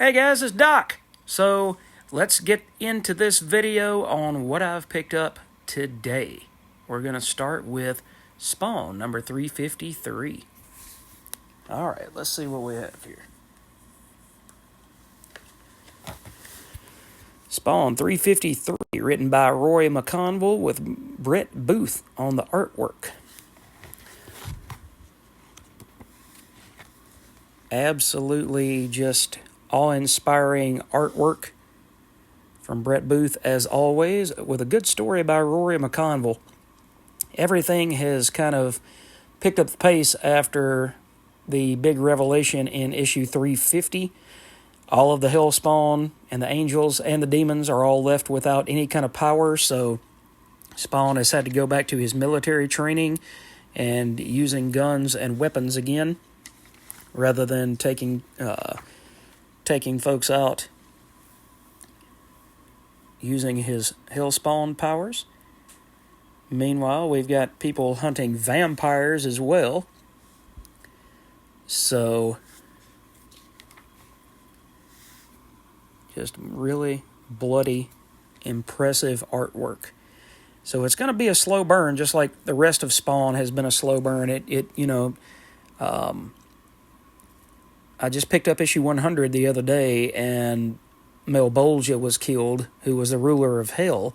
Hey guys, it's Doc. So let's get into this video on what I've picked up today. We're going to start with Spawn number 353. Alright, let's see what we have here. Spawn 353, written by Roy McConville with Brett Booth on the artwork. Absolutely just awe-inspiring artwork from Brett Booth, as always, with a good story by Rory McConville. Everything has kind of picked up the pace after the big revelation in issue 350. All of the Hellspawn and the angels and the demons are all left without any kind of power, so Spawn has had to go back to his military training and using guns and weapons again, rather than taking folks out using his Hellspawn powers. Meanwhile, we've got people hunting vampires as well. So, just really bloody, impressive artwork. So it's going to be a slow burn, just like the rest of Spawn has been a slow burn. I just picked up issue 100 the other day, and Malebolgia was killed, who was the ruler of Hell.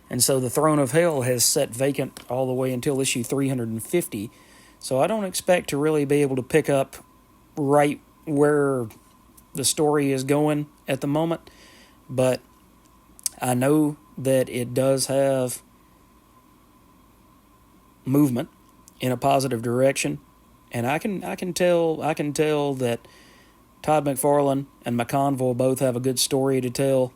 And so the throne of Hell has sat vacant all the way until issue 350. So I don't expect to really be able to pick up right where the story is going at the moment. But I know that it does have movement in a positive direction. And I can tell that Todd McFarlane and McConville both have a good story to tell,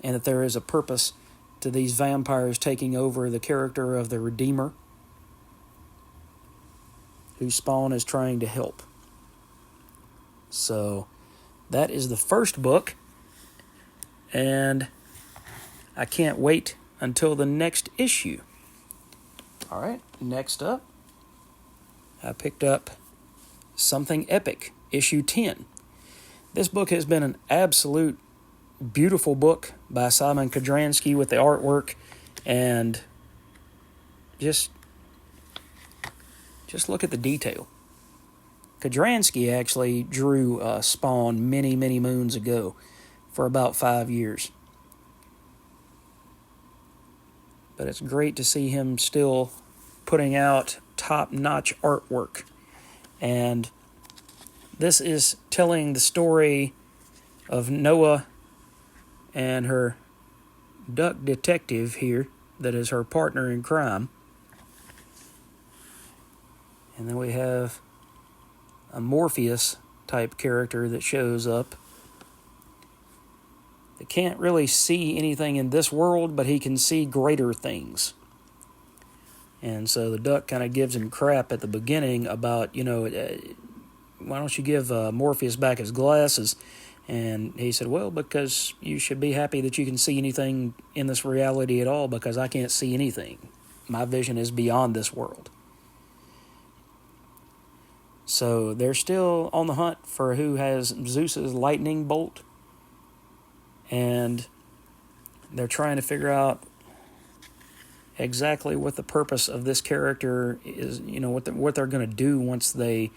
and that there is a purpose to these vampires taking over the character of the Redeemer, who Spawn is trying to help. So, that is the first book, and I can't wait until the next issue. Alright, next up, I picked up Something Epic, issue 10. This book has been an absolute beautiful book by Simon Kodransky with the artwork, and just look at the detail. Kodransky actually drew Spawn many, many moons ago for about 5 years. But it's great to see him still putting out top-notch artwork. And this is telling the story of Noah and her duck detective here, that is her partner in crime. And then we have a Morpheus type character that shows up. That can't really see anything in this world, but he can see greater things. And so the duck kind of gives him crap at the beginning about, why don't you give Morpheus back his glasses? And he said, well, because you should be happy that you can see anything in this reality at all, because I can't see anything. My vision is beyond this world. So they're still on the hunt for who has Zeus's lightning bolt. And they're trying to figure out exactly what the purpose of this character is, what they're going to do once they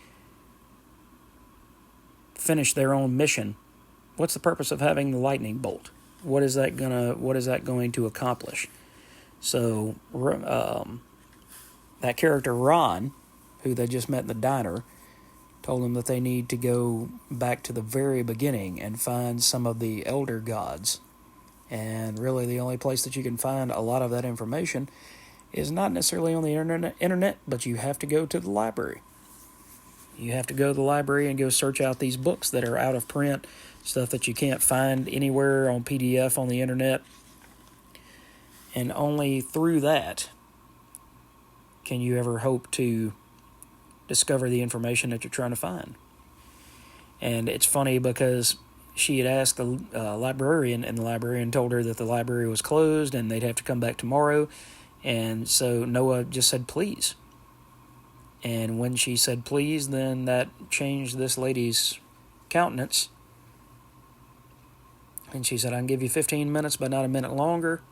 finish their own mission. What's the purpose of having the lightning bolt? What is that going to accomplish? So that character Ron, who they just met in the diner, told them that they need to go back to the very beginning and find some of the elder gods. And really the only place that you can find a lot of that information is not necessarily on the internet, but you have to go to the library. You have to go to the library and go search out these books that are out of print, stuff that you can't find anywhere on PDF on the internet. And only through that can you ever hope to discover the information that you're trying to find. And it's funny because she had asked the librarian, and the librarian told her that the library was closed and they'd have to come back tomorrow. And so Noah just said, please. And when she said please, then that changed this lady's countenance. And she said, I can give you 15 minutes, but not a minute longer.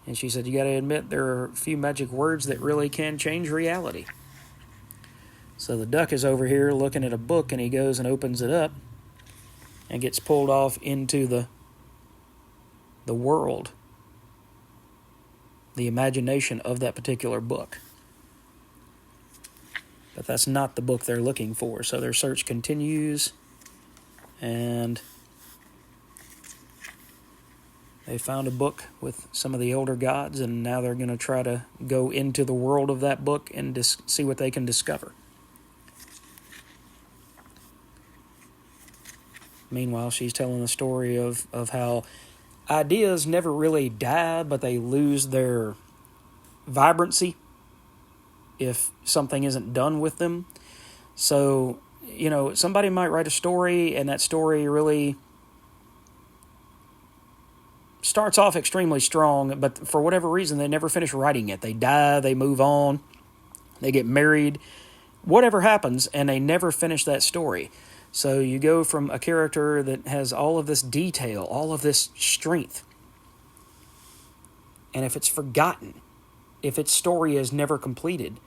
And she said, you got to admit there are a few magic words that really can change reality. So the duck is over here looking at a book, and he goes and opens it up and gets pulled off into the world, the imagination of that particular book. But that's not the book they're looking for. So their search continues, and they found a book with some of the elder gods, and now they're going to try to go into the world of that book and see what they can discover. Meanwhile, she's telling the story of how ideas never really die, but they lose their vibrancy if something isn't done with them. So, somebody might write a story, and that story really starts off extremely strong, but for whatever reason, they never finish writing it. They die, they move on, they get married, whatever happens, and they never finish that story. So you go from a character that has all of this detail, all of this strength, and if it's forgotten, if its story is never completed,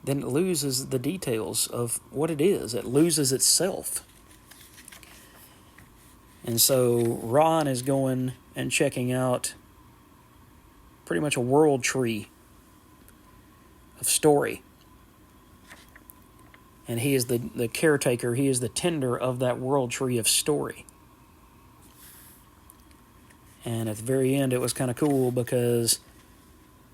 then it loses the details of what it is. It loses itself. And so Ron is going and checking out pretty much a world tree of story. And he is the caretaker, he is the tender of that world tree of story. And at the very end, it was kind of cool because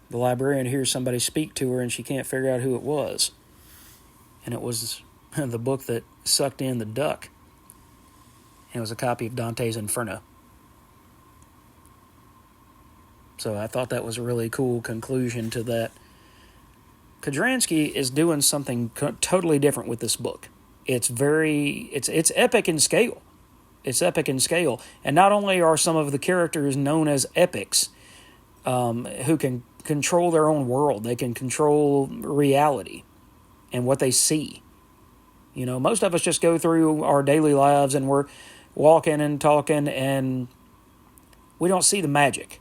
the librarian hears somebody speak to her and she can't figure out who it was. And it was the book that sucked in the duck. And it was a copy of Dante's Inferno. So I thought that was a really cool conclusion to that. Kodransky is doing something totally different with this book. It's epic in scale. It's epic in scale. And not only are some of the characters known as epics, who can control their own world, they can control reality and what they see. Most of us just go through our daily lives and we're walking and talking and we don't see the magic.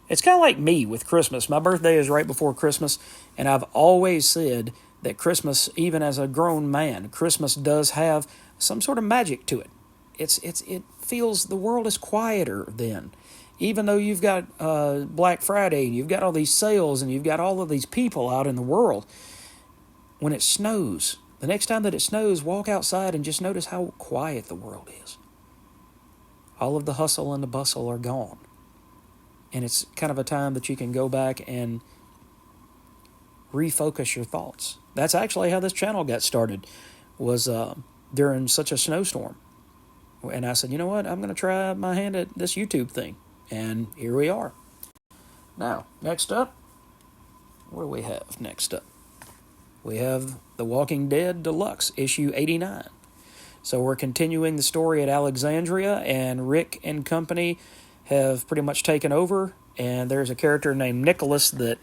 It's kind of like me with Christmas. My birthday is right before Christmas, and I've always said that Christmas, even as a grown man, Christmas does have some sort of magic to it. It feels the world is quieter then. Even though you've got Black Friday, and you've got all these sales, and you've got all of these people out in the world, when it snows, the next time that it snows, walk outside and just notice how quiet the world is. All of the hustle and the bustle are gone. And it's kind of a time that you can go back and refocus your thoughts. That's actually how this channel got started, was during such a snowstorm. And I said, you know what, I'm going to try my hand at this YouTube thing. And here we are. Now, next up, what do we have next up? We have The Walking Dead Deluxe, issue 89. So we're continuing the story at Alexandria, and Rick and company have pretty much taken over, and there's a character named Nicholas that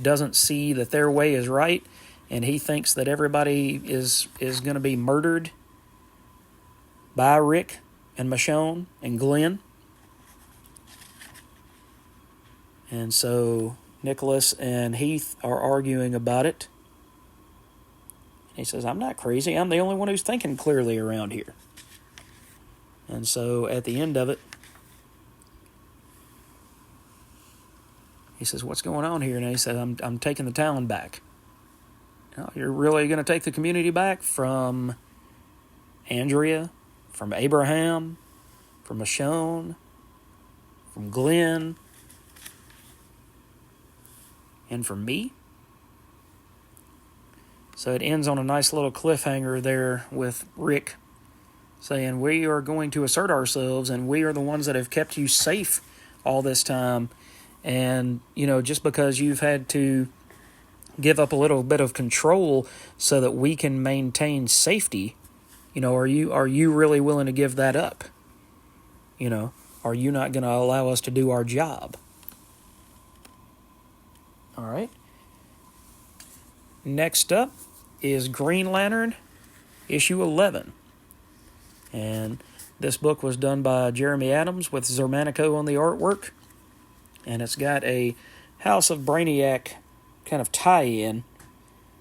doesn't see that their way is right, and he thinks that everybody is going to be murdered by Rick and Michonne and Glenn. And so Nicholas and Heath are arguing about it. He says, I'm not crazy. I'm the only one who's thinking clearly around here. And so at the end of it, he says, what's going on here? And he says, I'm taking the town back. You're really going to take the community back from Andrea, from Abraham, from Michonne, from Glenn, and from me? So it ends on a nice little cliffhanger there with Rick saying, we are going to assert ourselves, and we are the ones that have kept you safe all this time. And, just because you've had to give up a little bit of control so that we can maintain safety, are you really willing to give that up? Are you not going to allow us to do our job? All right. Next up is Green Lantern, issue 11. And This book was done by Jeremy Adams with Zermanico on the artwork, and it's got a House of Brainiac kind of tie-in.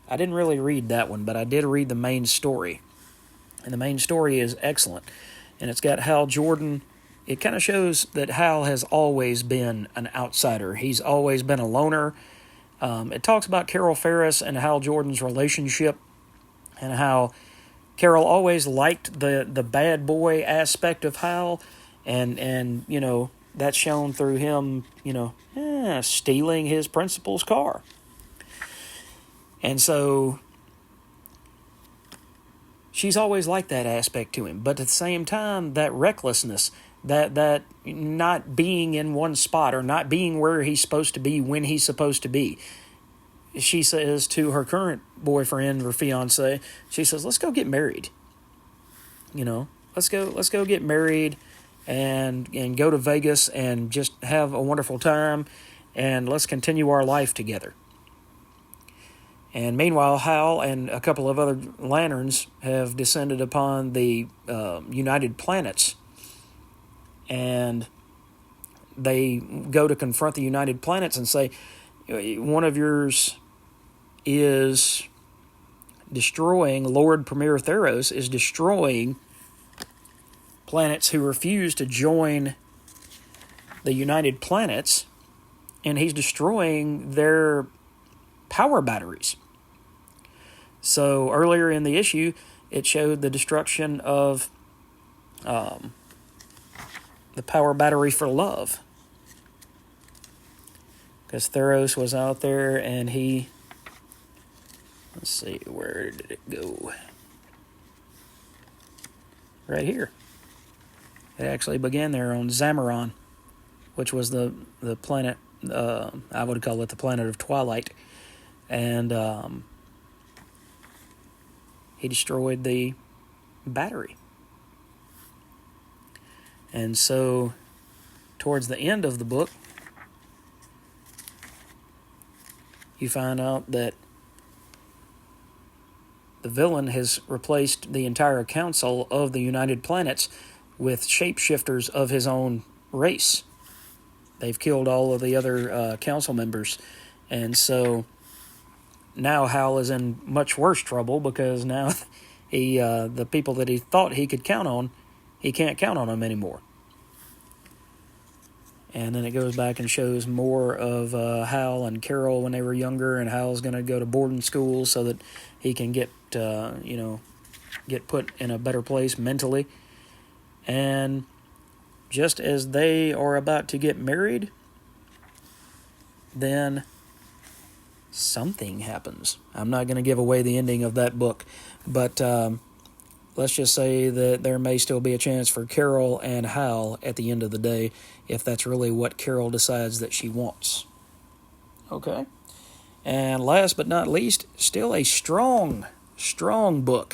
I didn't really read that one, but I did read the main story, and the main story is excellent. And it's got Hal Jordan. It kind of shows that Hal has always been an outsider. He's always been a loner. It talks about Carol Ferris and Hal Jordan's relationship, and how Carol always liked the bad boy aspect of Hal, and you know, that's shown through him, you know, stealing his principal's car. And so she's always liked that aspect to him, but at the same time, that recklessness, that not being in one spot or not being where he's supposed to be when he's supposed to be. She says to her current boyfriend or fiance, she says, "Let's go get married. You know, let's go get married and go to Vegas and just have a wonderful time, and let's continue our life together." And meanwhile, Hal and a couple of other Lanterns have descended upon the United Planets, and they go to confront the United Planets and say, "One of yours is destroying, Lord Premier Theros is destroying planets who refuse to join the United Planets, and he's destroying their power batteries." So earlier in the issue, it showed the destruction of the power battery for love, because Theros was out there and he, let's see, where did it go? Right here. It actually began there on Zamaron, which was the planet, I would call it the planet of Twilight. And he destroyed the battery. And so, towards the end of the book, you find out that the villain has replaced the entire council of the United Planets with shapeshifters of his own race. They've killed all of the other council members. And so now Hal is in much worse trouble, because now the people that he thought he could count on, he can't count on them anymore. And then it goes back and shows more of Hal and Carol when they were younger, and Hal's going to go to boarding school so that he can get put in a better place mentally. And just as they are about to get married, then something happens. I'm not going to give away the ending of that book, but let's just say that there may still be a chance for Carol and Hal at the end of the day, if that's really what Carol decides that she wants. Okay? And last but not least, still a strong book.